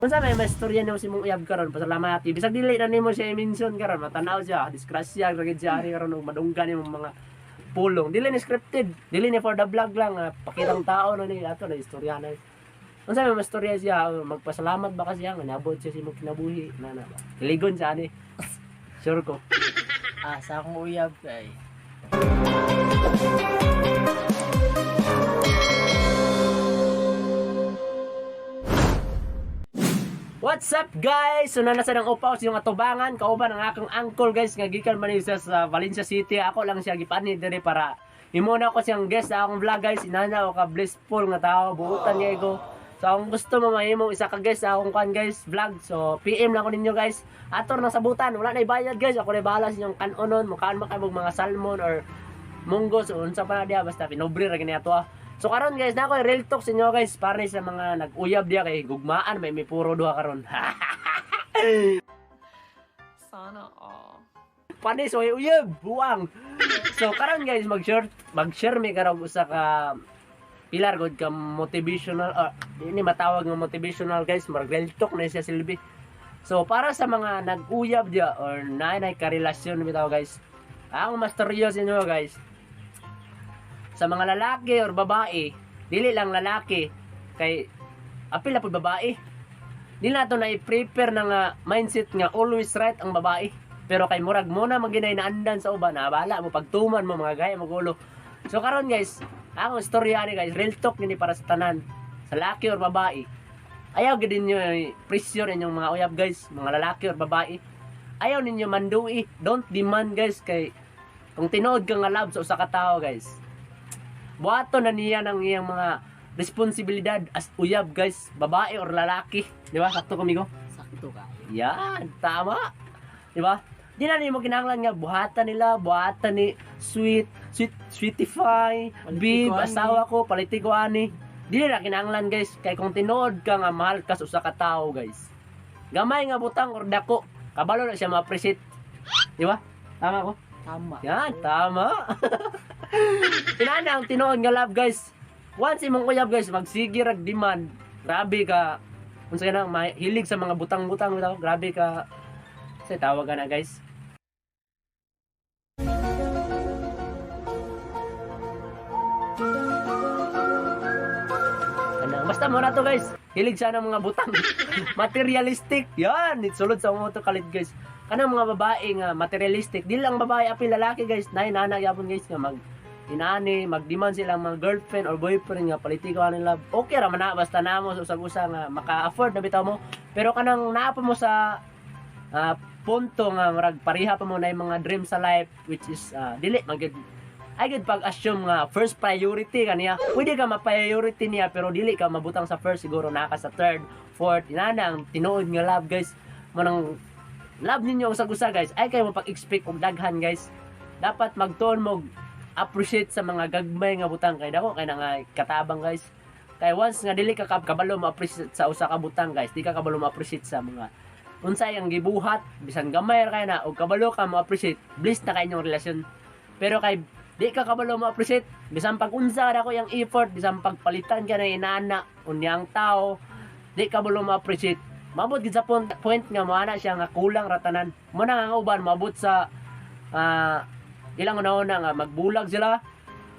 Unsa may istorya nimo si mong uyab karon pasalamati. Bisag dili na nimo siya i-mention karon, matanaw siya, disgrasya ra gid siya ani karon og madunggan nimo mga pulong. Dili ni scripted, dili ni for the vlog lang, pakitang tao na ni ato na istorya na. Unsa may istorya siya, magpasalamat ba kasi nga nabot siya si mong kinabuhi na ba. Iligon siya ani. Sure ko. Sa akong uyab kay What's up guys? So nasa ng upaw sa yung atubangan, kauban ang akong uncle guys nga gikan man siya sa Valencia City. Ako lang siya gipani diri para imuna ko siyang guest sa akong vlog guys. Inana o ka blissful nga tao, buutan niya ko. So kung gusto mo mahimong isa ka guest sa akong kan guys vlog, so PM lang ko ninyo guys. Ator na sabutan, wala na ibayad guys. Ako na bahala sa inyong kanonon, mukaan makabog mga salmon or munggo, so unsa pa na diya basta pinobre ra gini ato. So karon guys, na ako real talk sa inyo guys para sa mga nag-uyab diya kay gugmaan may puro duha karon. sana Panis oy uyab, buwang. So karon guys, mag-share mi karon usa ka pilar gud ka motivational ini matawag nga motivational guys, mag-real talk na siya silbi. So para sa mga nag-uyab diya or naay karelasyon bitaw guys. Ang mastoryo sa inyo guys, sa mga lalaki or babae, dili lang lalaki kay apil na pud babae. Dili nato na i-prepare na nga mindset nga always right ang babae. Pero kay murag mo na maginay na andan sa uban, bala mo pagtuman mo mga gaya magulo. So karon guys, ang istorya ni guys, real talk ni para sa tanan, sa lalaki or babae. Ayaw gid ninyo pressure inyong mga uyab guys, mga lalaki or babae. Ayaw ninyo mandui, don't demand guys kay kung tinuod ka nga love sa usa ka tawo guys, buhaton na niya ng iyang mga responsibilidad as uyab guys, babae or lalaki, di ba? Sakto kamigo? sakto ka. Yan, tama. Di ba? Di na nimo kinahanglan nga buhatan nila, buhatan ni sweetify, bib, asawa ko, paliti ko ani. Di na kinahanglan guys, kay kung tinuod ka nga mahal ka sa usa ka tawo guys, gamay nga butang or dako, kabalo na siya ma-appreciate. Di ba? Tama ko? Tama. Yan, tama. Inana ang tinuod nga love guys. Once imong uyab guys, magsige rag demand. Grabe ka. Unsa ka na hilig sa mga butang-butang bitaw. Grabe ka. Say tawag ka na guys. Basta mo na to guys. Hilig siya ng mga butang. Materialistic. Yan, sulod sa mga to kalit guys. Kanang mga babae nga materialistic, di lang babae apil lalaki guys, nanay yapon guys nga inani, mag-demand silang mga girlfriend or boyfriend nga politikaw nila. Okay ra man na basta namo sa usag-usa nga maka-afford na bitaw mo. Pero kanang naa pa mo sa punto nga marag pareha pa mo na yung mga dream sa life which is dili magid ay gid pag-assume nga first priority kaniya. Pwede ka ma-priority niya pero dili ka mabutang sa first, siguro naka sa third, fourth. Inana ang tinuod nga love guys. Manang love ninyo ang usag-usa guys, ay kayo mapag-expect og daghan guys. Dapat magtuon mo appreciate sa mga gagmay nga butang kay dako kay nga katabang guys. Kay once nga dili ka kabalo ma-appreciate sa usa ka butang guys, di ka kabalo ma-appreciate sa mga unsay ang gibuhat, bisan gamay ra kay na og kabalo ka ma-appreciate, bliss na kay inyong relasyon. Pero kay di ka kabalo ma-appreciate, bisan pag unsa ra ko yung effort, bisan pagpalitan ka na inana unyang tao, di ka kabalo ma-appreciate. Mabot gid sa point nga mo ana siya nga kulang ratanan. Mo na nga uban mabot sa ilang una nga magbulag sila.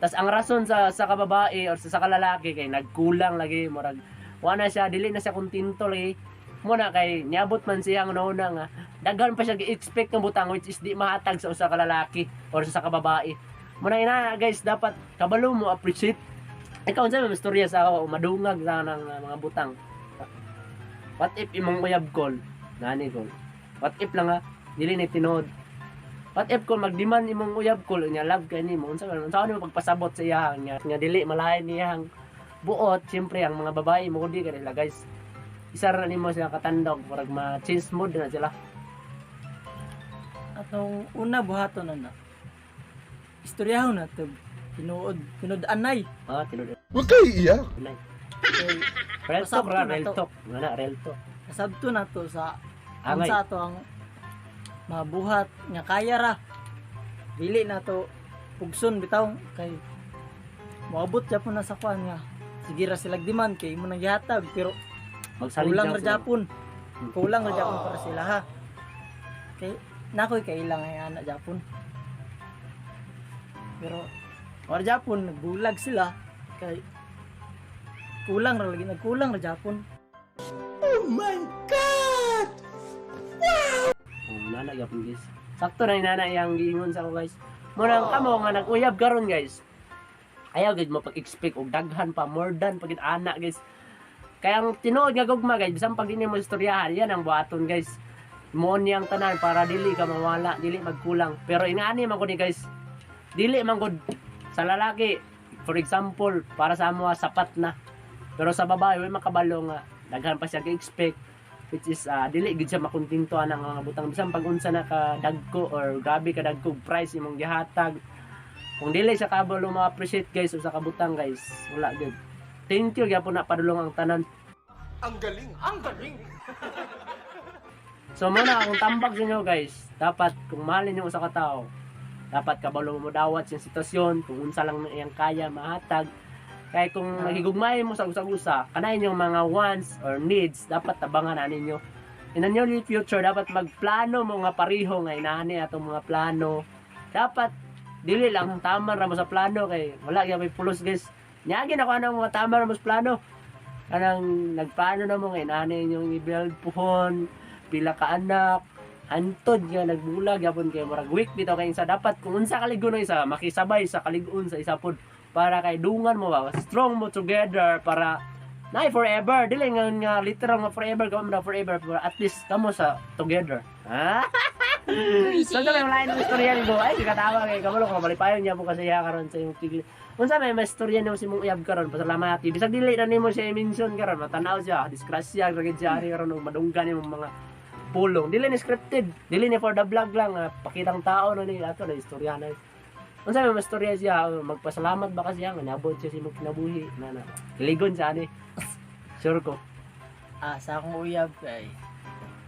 Tas ang rason sa kababae or sa kalalaki kay nagkulang lagi murag wala siya, dili na siya kontento lagi. Mo na kay niabot man siya ang una nga daghan pa siya gi-expect ng butang which is di mahatag sa usa ka lalaki or sa kababae. Mo na ina guys, dapat kabalo mo appreciate. Ikaw unsa may istorya sa madungag sa ng mga butang? What if imong uyab call? Nani call? What if lang ha? Dili ni tinod. What if kung mag-demand imong uyab call nya love kay nimo? Unsa mo pagpasabot sa iya nga dili malain niyang buot? Siyempre ang mga babae mo di kanila guys. Isa ra nimo sila katandog murag ma-change mood na sila. Atong una buhaton na na. Istoryahon na to. Tinuod anay. Tinod. Huwag kayo iiyak. Kay Real talk ra, Pasabto na real to. talk. Wala, real talk. kasabto na to sa Angay. unsa to ang mabuhat nga kaya ra. Dili na to pugson bitaw kay moabot ja po na sa kwan nga sige ra sila demand kay imo nang gihatag pero Magsalig Kulang lang ra sila. Japon. Kulang ra Japon para sila ha. Kay nakoy kailang ay anak Japon. Pero para Japon nagbulag sila kay kulang ra lagi nagkulang ra Japon. Nana gyapon guys. Sakto na inana yang giingon sa ako guys. Muna kamo nga nag-uyab karon guys. Ayaw gid mo pag-expect og daghan pa more than pagit ana guys. Kaya ang tinuod nga gugma guys, bisan pag dinhi mo istoryahan, yan ang buhaton guys. Mo niyang tanan para dili ka mawala, dili magkulang. Pero inaani man ko ni guys. Dili man gud sa lalaki. For example, para sa amo sapat na. Pero sa babae way makabalo nga daghan pa siya ka-expect, which is dili gid siya makontintuhan ang mga butang bisan pag unsa na ka dagko or gabi ka dagko price imong gihatag. Kung dili siya kabalo ma-appreciate guys o sa kabutang guys, wala gid. Thank you gyapon na padulong ang tanan. Ang galing! Ang galing! So muna akong tambag sa inyo guys, dapat kung mahalin niyo sa katao, dapat kabalo mo dawat sa sitwasyon, kung unsa lang iyang kaya mahatag. Kaya kung nagigugmayan mo sa usa-usa, kanayon yung mga wants or needs, dapat tabangan na ninyo. In the near future, dapat magplano mo nga pariho nga inani atong mga plano. Dapat dili lang tama ra mo sa plano kay wala gyud may pulos guys. Nyagi na ko anang mga tama ra mo sa plano. Anang nagplano na mo nga inani yung i-build puhon, pila ka anak, hantod nga nagbulag yapon kay murag week bitaw kay isa dapat kung unsa kaligon ng isa makisabay sa kaligon sa isa pod para kay dungan mo ba strong mo together para na forever dili nga literal nga forever kamo na forever pero at least kamo sa together ha. So may lain ng istorya ni Go ay katawa kay kamo ko malipayon niya po kasi ya karon sa imong tigli unsa may istorya nimo si mong uyab karon pasalamat bisag dili na nimo siya i-mention karon matanaw siya disgrasya gid siya ari karon madunggan nimo mga pulong dili ni scripted dili ni for the vlog lang pakitang tao no ni ato na istorya na unsa may istorya siya magpasalamat ba kasi nga nabot siya si mong kinabuhi na kiligon sa ani sure ko Sa akong uyab kay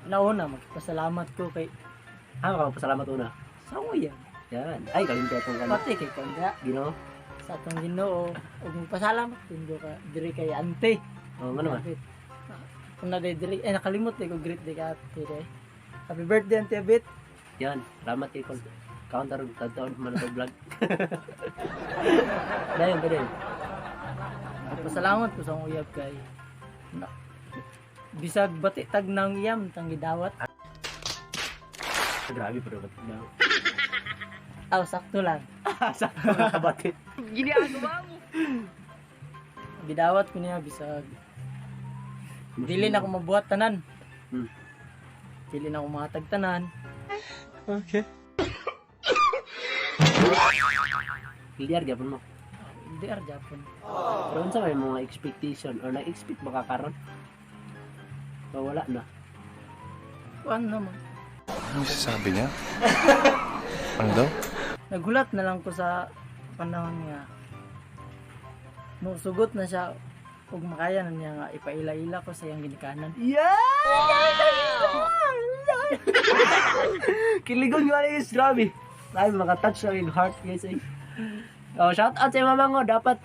nauna magpasalamat ko kay ka pasalamat una sa akong uyab. yan ay kalimpi atong kana Pati kay kanda Ginoo sa atong Ginoo ug magpasalamat kundo ka diri kay ante. oh ngano man Kung na diri nakalimot ko greet di ka ate. Happy birthday Ante Abit. yan salamat kay kon counter tataon man sa vlog dayon dayon Pasalamat ko sa akong uyab kay bisag bati tag nang iyam tang gidawat. grabe pero ba't na Sakto lang. sakto na kabatit Gidawat ko niya bisag dili na ako mabuhat tanan. Dili na ako mahatag tanan. Clear gyapon mo Hindi ar Japon. pero unsa may mga expectation or na-expect ba ka karon o wala na Kuan naman. Ano sasabi niya? Ano daw? Nagulat na lang ko sa panahon nga sugot na siya ug makaya na niya nga ipaila-ila ko sa iyang ginikanan. kiligon nga guys grabe ay makatouch sa yung heart guys eh. Oh, shout out sa mama ngo dapat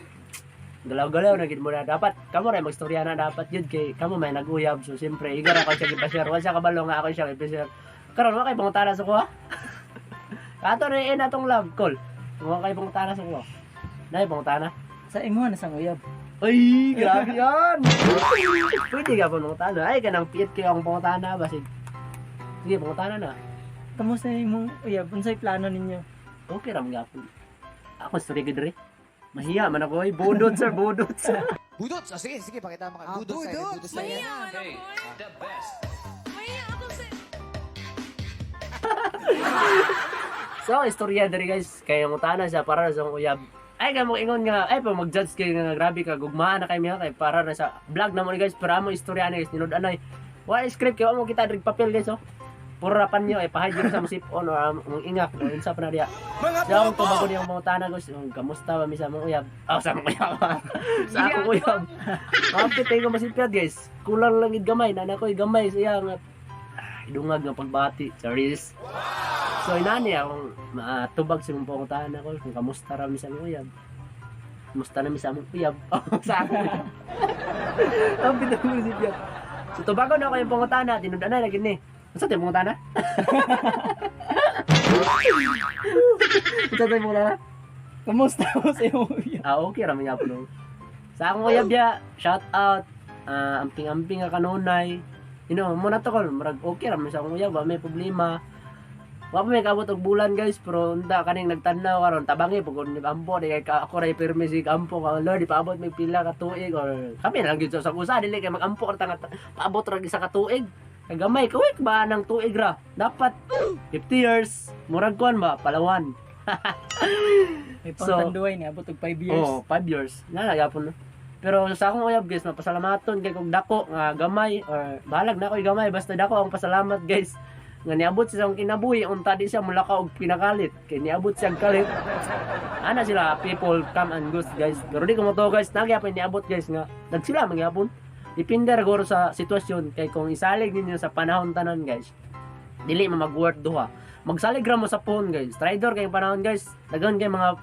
galaw-galaw na gid mo na dapat kamo ray magstorya na dapat yun kay kamo may naguyab so siyempre igara ko siya gipashare wala siya kabalo nga ako siya gipashare karon wa kay pangutana sa kuha ato rin atong love call wa kay pangutana sa kuha nay pangutana Sa imo na sang uyab. ay grabe yan pwede ka pa pangutana ay kanang piyet kay ang pangutana basig sige pangutana na Kamo sa imong uyab unsay plano ninyo? okay ram gapon ako story gid rin mahiya man ako budot sir budot sir Budots! Sige, sige, pakita mo ka. Budots tayo. Budots tayo. So, istorya diri guys, kay ngutana siya para sa uyab. Ay kamo ingon nga, ay pa mag-judge kay nga grabe ka gugmaan na kay miya kay para na sa vlog na mo ni guys, para mo istorya ni guys, tinud anay. Wa script kay mo kita diri papel guys oh. Puro rapan niyo ay pahay sa musip on or mong ingak o unsa pa na diya. Sa akong tubago niyang mangutana guys, kamusta ba mi sa mong uyab? Sa mong uyab. Sa akong uyab. Kapit ko masipyat guys. Kulang lang gid gamay, nana ko gamay siya nga idungag nga pagbati. Charis. So inani akong matubag sa mong pangutana ko kung kamusta ra mi sa mong uyab. Kamusta na mi sa mong uyab? Sa akong uyab. Kapit ko masipyat. Ito bago na ako yung pangutana, tinudan na lagi ni. Asa tayo pangutana? Ito tayo pangutana? Kamusta mo sa iyong uyab? Okay rami nga po no. Sa akong uyab ya, shout out. Amping-amping nga kanunay. Muna to kol, marag okay rami sa akong uyab, wa may problema. Wa pa may kabot og bulan guys, pero unda kaning nagtanaw karon tabangi pagod ni ampo di kay ako ray permi si ampo ka Lord, di paabot may pila ka tuig or kami lang gyud sa usa dili kay magampo or tanga paabot ra isa ka tuig. Kagamay kawik ba ng tuig ra? Dapat 50 years, murag kuan ba palawan. May So, pangtanduay ni abot og 5 years. Oh, 5 years. Nalagapon. Pero sa akong uyab guys, mapasalamaton kay kog dako nga gamay or balag na ko'y gamay basta dako ang pasalamat guys. Nga niabot siya ang kinabuhi unta di siya mulaka og pinakalit. Kay niabot siya ang kalit. Ana sila people come and goes guys. Pero di ko mo to guys, nagyapon niabot guys nga nagsila magyapon. Depende ra guro sa sitwasyon kay kung isalig ninyo sa panahon tanan guys. Dili mo mag-work duha. Magsalig ra mo sa phone guys. Trader kay panahon guys. Dagan kay mga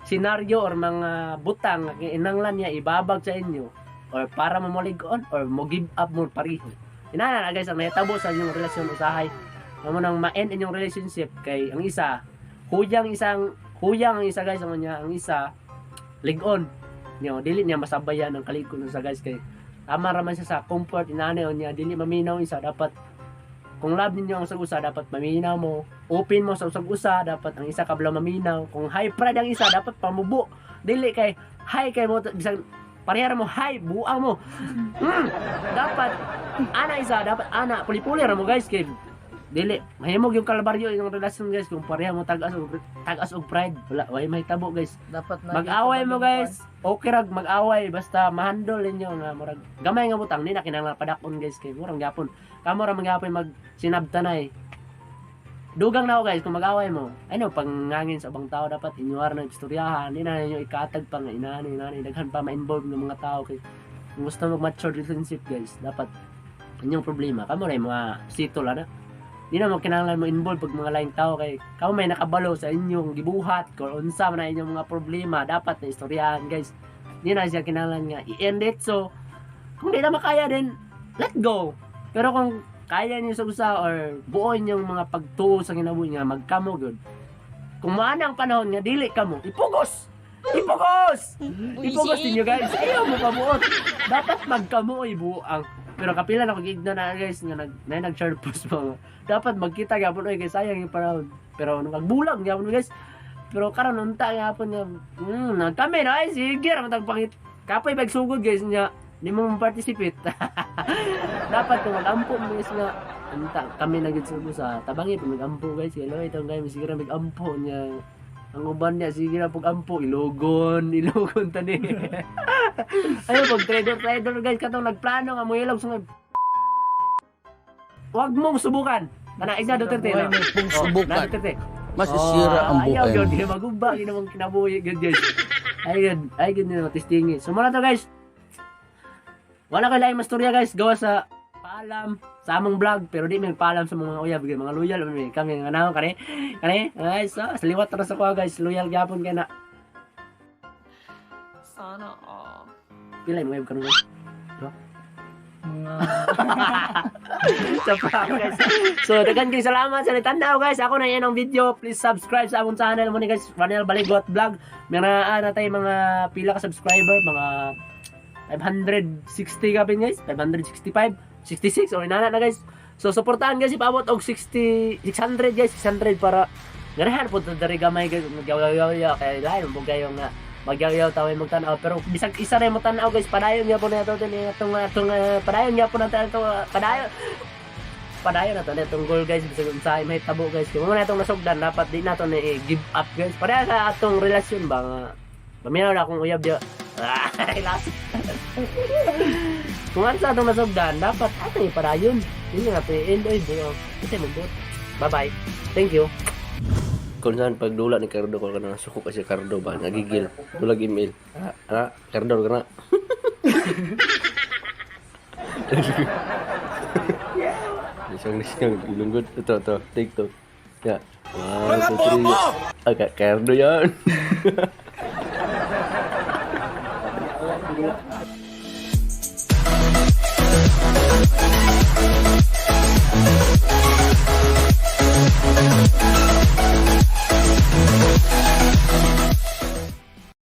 senaryo or mga butang nga inanglan niya ibabag sa inyo or para mo moligon or mo give up mo pariho. Inana na guys ang nahitabo sa inyong relasyon usahay. Amo nang ma-end inyong relationship kay ang isa huyang ang isa guys ang isa ligon. Dili niya masabayan ang kalikon sa guys kay tama ra man siya sa comfort inana niya dili maminaw isa dapat kung love ninyo ang usag-usa dapat maminaw mo. Open mo sa usag-usa dapat ang isa kabla maminaw. Kung high pride ang isa dapat pamubo. Dili kay high kay mo bisag parehara mo high buang mo. Dapat ana isa dapat ana puli-puli ra mo guys kay dili mahimog yung kalbaryo yung relasyon guys kung pareha mo tagas og pride wala way mahitabo guys. Dapat na Mag-away mo guys. Okay rag mag-away basta ma-handle ninyo nga murag gamay nga butang ni na kinahanglan padakon guys kay murang gyapon. Kamo ra magyapon mag sinabtanay. Dugang na ako guys kung mag-away mo. Pangangin sa ubang tao dapat inyuar na istoryahan. Di na ninyo ikatag pa nga inani daghan pa ma-involve ng mga tao kay kung gusto mo mature relationship guys dapat inyong problema. Kamo ra mga sitol ana. Di na mo kinahanglan mo involve pag mga laing tao kay kamo may nakabalo sa inyong gibuhat kung unsa man na inyong mga problema dapat na istoryahan guys. Di na siya kinahanglan nga i-end it. So kung di na makaya din let go. Pero kung kaya niyo sa usa or buo inyong mga pagtuo sa kinabuhi nga magkamo good. Kung maana ang panahon nga dili kamo ipugos ninyo guys. Ayaw mo pabuot. Dapat magkamo buang. Pero kapila na kog-igna na guys nga nag-share post mo. Dapat magkita gyapon oy kay sayang yung panahon. Pero nagbulag gyapon guys. Pero karon unta gyapon nga nagkami na ay sige ra matag pangit. Kapoy bag sugod guys nya di mo participate. Dapat kung mag-ampo mo guys nga unta kami na gid sa tabangi pag mag-ampo guys. Hello itong guys sige ra mag-ampo nya. Ang uban niya sige ra pag ampo ilogon tani. Ayo pag trader guys katong nagplano nga mo ilog sa wag mong subukan. Kana isa Duterte na. Kung subukan, Duterte. masisira ang Ayaw buhay yun, mo. di magugba, di namang kinabuhi yun guys. Ay gud nila testingi. So muna to guys. Wala kay laing masturya guys, gawa sa paalam sa among vlog pero di may paalam sa mga uyab mga loyal kami nga naon kani guys sa liwat ra sa ko guys loyal gyapon kay na Sana all. pila mo uyab karon guys Mga sa prank guys. So daghan kay salamat sa nitanaw guys. Ako na yan ang video. Please subscribe sa among channel mo ni guys, Ronel Baligot Vlog. Meron na tayo mga pila ka subscriber, mga 560 kapin guys, 565, 66 or inana na guys. So suportahan guys ipaabot og 600 guys, 600 para ganahan po dari gamay guys magyaw-yaw kay lain mo gayo nga magyaw-yaw tawo magtan-aw pero bisag isa ra mo tan-aw guys padayon gyapon na to ni atong padayon gyapon na to padayon na to itong goal guys bisag unsay may tabo guys kung mo na itong nasugdan dapat di nato ni give up guys para sa atong relasyon ba nga paminaw na akong uyab dia last kung ano sa atong nasugdan dapat ato ni padayon hindi na to enjoy buo kasi magbot bye bye thank you kung saan pagdula ni Cardo ko kana suko kasi Cardo ba nagigil tulag email ana Cardo kana isang ilunggod ito TikTok ya mga bombo agak Cardo yan